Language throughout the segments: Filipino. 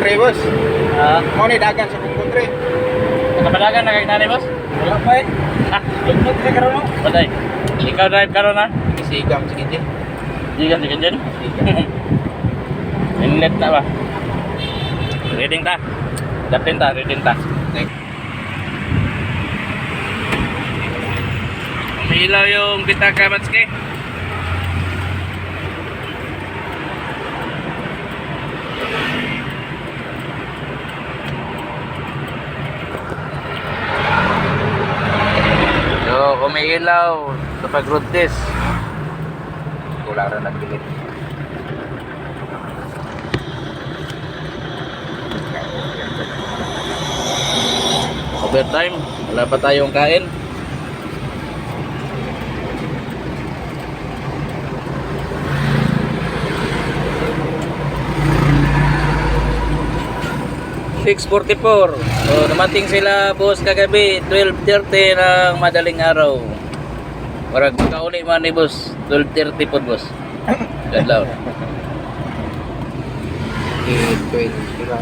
dre, boss. Ah, Mo ni dagan sa kumpon dre. nakapalagan na kay nanay, boss? Wala pa eh. Ah, Lunod ka karon no. patay. Ikaw drive karon na? Isigam sige din. Hindi ka sige dyan. Inlet na ba? Reading ta. Daplin ta, reading ta. Umilaw yung pitaka, Matsuki. So, umiilaw sa pag-road test. Kulang ra nagbilit. Overtime, wala pa tayong kain. ...6:44. So, namating sila, boss, kagabi 12:30 ng madaling araw. Parang makauli man ni boss, 12:30 po, boss. Gadlaw. 8:20 lang.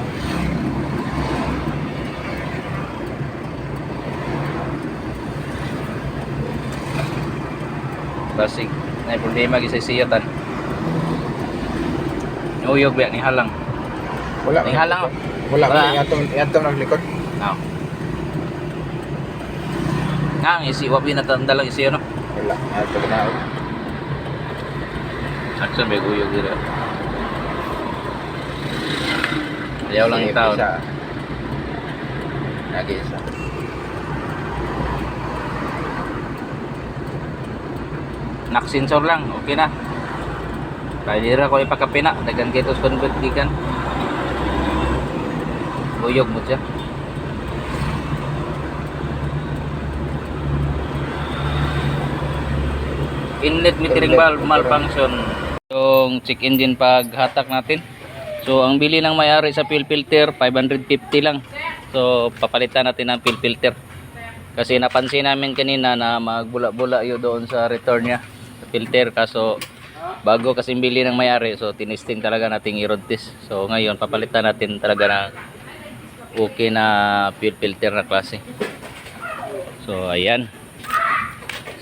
Basig, may problema gisay siyatan. Uyog ba ni halang. Wala. Ning halang. Wala Wala. man atong naglikod. No. Ngang isi wabi na tanda lang isi ano. Wala. Ato na. Saksa may uyog dito. Ayaw lang yung taon. Lagi isa. Nak-sensor lang, okay na. Kaya dira ko ipakapina, dagan kitos convert gikan. Uyog mo siya. Inlet metering valve malfunction. Yung check engine paghatak natin. So ang bili ng may-ari sa fuel filter 550 lang. So papalitan natin ng fuel filter. Kasi napansin namin kanina na magbula-bula yun doon sa return niya sa filter, kaso bago kasi bili ng may-ari, so tinisting talaga nating i-road test. So ngayon papalitan natin talaga na okay na fuel filter na klase. So ayan.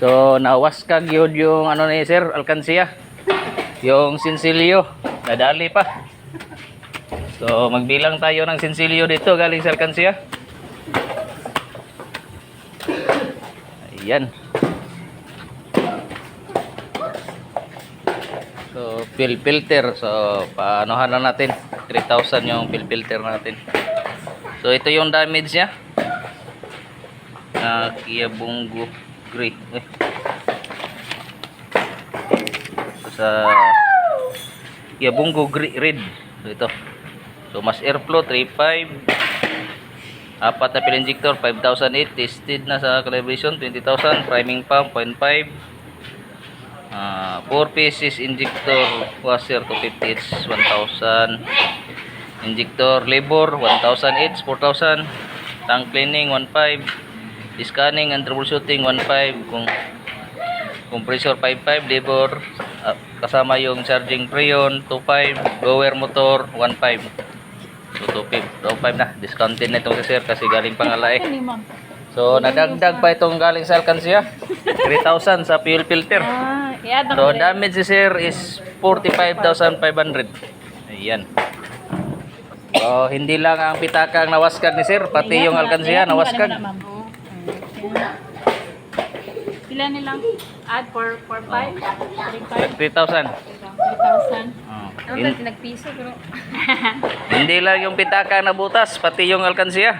So nawaskag yun yung ano ni sir, alkansiya. Yung sinsilyo, nadali pa. So magbilang tayo ng sinsilyo dito galing sa alkansiya. Ayan. So fuel filter, so paanohan lang natin, 3,000 yung fuel filter natin. So ito yung damage niya. Kia Bungo Gray. Sa Kia Bungo Gray Red. So ito. So mass airflow 3.5. Apat na fuel injector 5,008. Tested na sa calibration 20,000. Priming pump 0.5. 4 pieces injector washer 250 each 1,000. Injector labor 1,000 each 4,000. Tank cleaning 1.5. Scanning and troubleshooting 1.5. Kung compressor 5.5. Labor kasama yung charging freon 2.5. Blower motor 1.5. So 2.5 na. Discounted na itong sir kasi galing pangalae. So nadagdag pa itong galing sa alkansiya. 3,000 sa fuel filter. So damage sir is 45,500. Ayan. So hindi lang ang pitaka ang nawaskag ni sir, pati yung alkansiya nawaskag. Pila nilang add for 5? 3,000. 3,000. Ano ba nagpiso bro? Hindi lang yung pitaka na butas, pati yung alkansiya.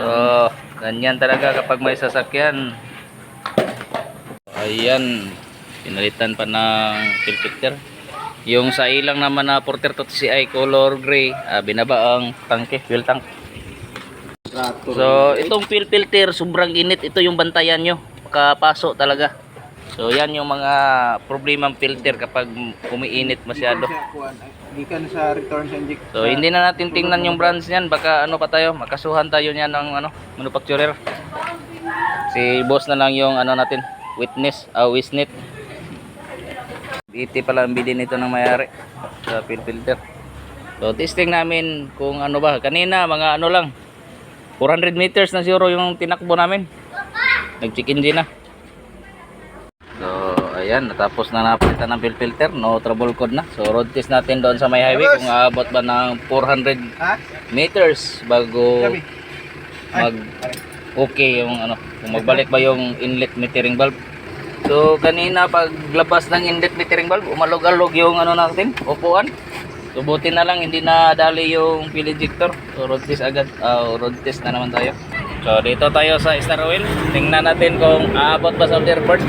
So, ganyan talaga kapag may sasakyan. Ayan, pinalitan pa ng fuel filter. Yung sa ilang naman na Porter to CI color gray, binaba ang tangke, fuel tank. So, itong fuel filter, sobrang init. Ito yung bantayan nyo, makapaso talaga. So yan yung mga problemang filter kapag umiinit masyado. Gikan sa return sa injector. So hindi na natin tingnan yung brands niyan, baka ano pa tayo, makasuhan tayo niyan ng ano, manufacturer. Si boss na lang yung ano natin, Wisnet. BT pala ang bili nito ng mayari sa fuel filter. So testing namin kung ano ba. Kanina mga ano lang 400 meters na siguro yung tinakbo namin. Nag-check engine na. So ayan, natapos na napalitan ng fuel filter, no trouble code na. So road test natin doon sa may highway kung aabot ba ng 400 Ha? meters bago Sabi. mag okay yung ano, kung magbalik ba yung inlet metering valve. So kanina paglabas ng inlet metering valve, umalog-alog yung ano natin, upuan. So buti na lang hindi na dali yung fuel injector. So road test agad, road test na naman tayo. So dito tayo sa star oil. Tingnan natin kung aabot ba sa airport.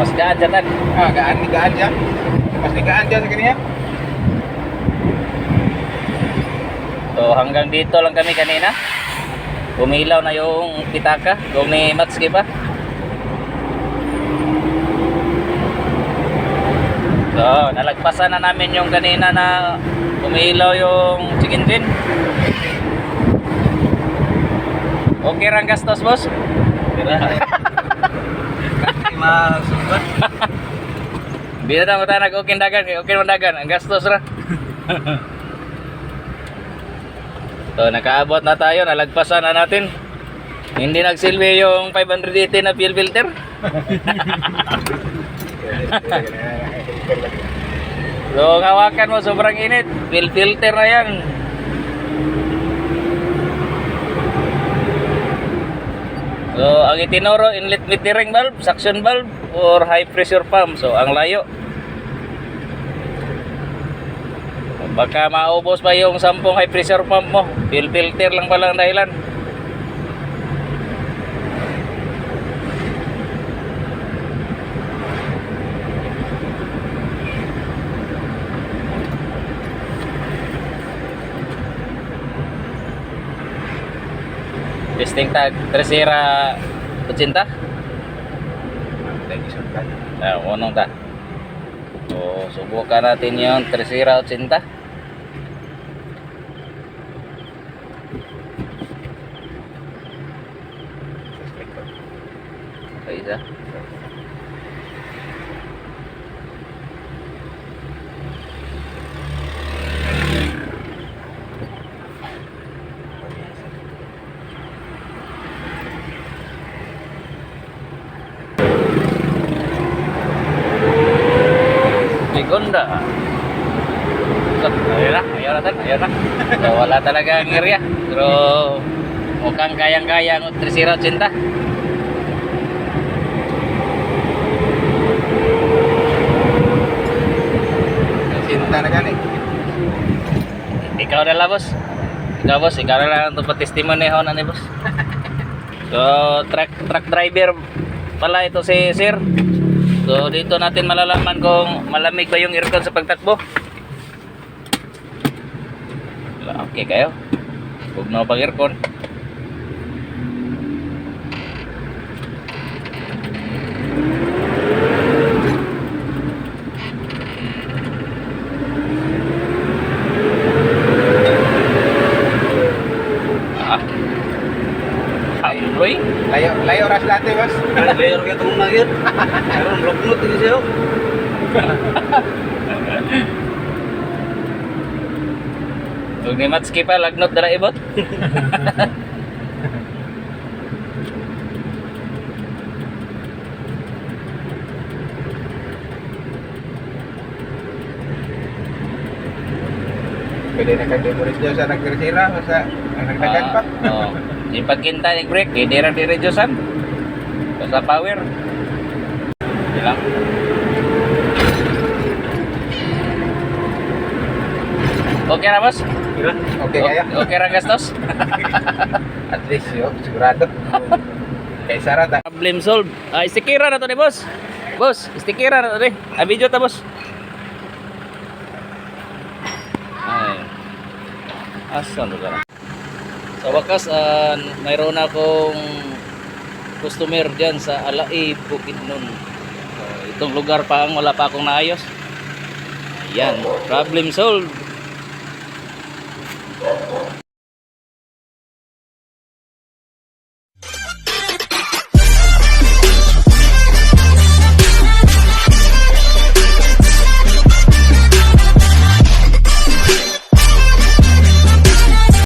Mas gaan dyan tan. Gaan siya. Mas gaan siya sa kanya. So hanggang dito lang kami kanina. Umilaw na yung pitaka. Kung may matski pa. So nalagpasan na namin yung kanina na umilaw yung check engine. Okay rang gastos boss? Masumbat. Bila na mo tayo okay dagan, okay man dagan, ang gastos ra. So nakaabot na tayo, nalagpasan na natin. Hindi nagsilbi yung 580 na fuel filter. So hawakan mo, sobrang init. Fuel filter na yan. So ang itinuro, inlet metering valve, suction valve, or high pressure pump. So ang layo. Baka maubos pa yung 10 high pressure pump mo. Fuel filter lang pala ang dahilan. Testing tag Tercera 80. Unong ta. So subukan natin yung Tercera 80. Isa. Honda. So, ayaw na. So, wala talaga ang area. Pero mukhang kayang-kaya ang Tercera 80. Sinta na gani. Ikaw na lang, boss. Ikaw na lang ang testimony ho na ni boss. So, truck driver pala ito si Sir. So dito natin malalaman kung malamig ba yung aircon sa pagtakbo. Okay kayo. Huwag na pag aircon. Amloy? Layo ras late, boss. Layer ka itong nagit. Mayroon lognot ini sa'yo. Huwag ni Matski pa, lagnot dala ibot. Pwede na ka-demoris dyan sa nagtirsira, sa nagdagan pa. Oo. Yung pagkinta ng brake, hindi rin diretsusan. Basta power. Hindi lang. Okay na, boss? Okay kaya? Okay ra gastos? At least yun, sigurado. Kay Sarata. Problem solved. Istikira na to ni boss. Boss, istikira na to ni. Video ta, boss. Ay. Asan to ka? Sa wakas, mayroon akong customer dyan sa Alai, Bukidnon. Itong lugar pa ang wala pa akong naayos. Ayan, problem solved.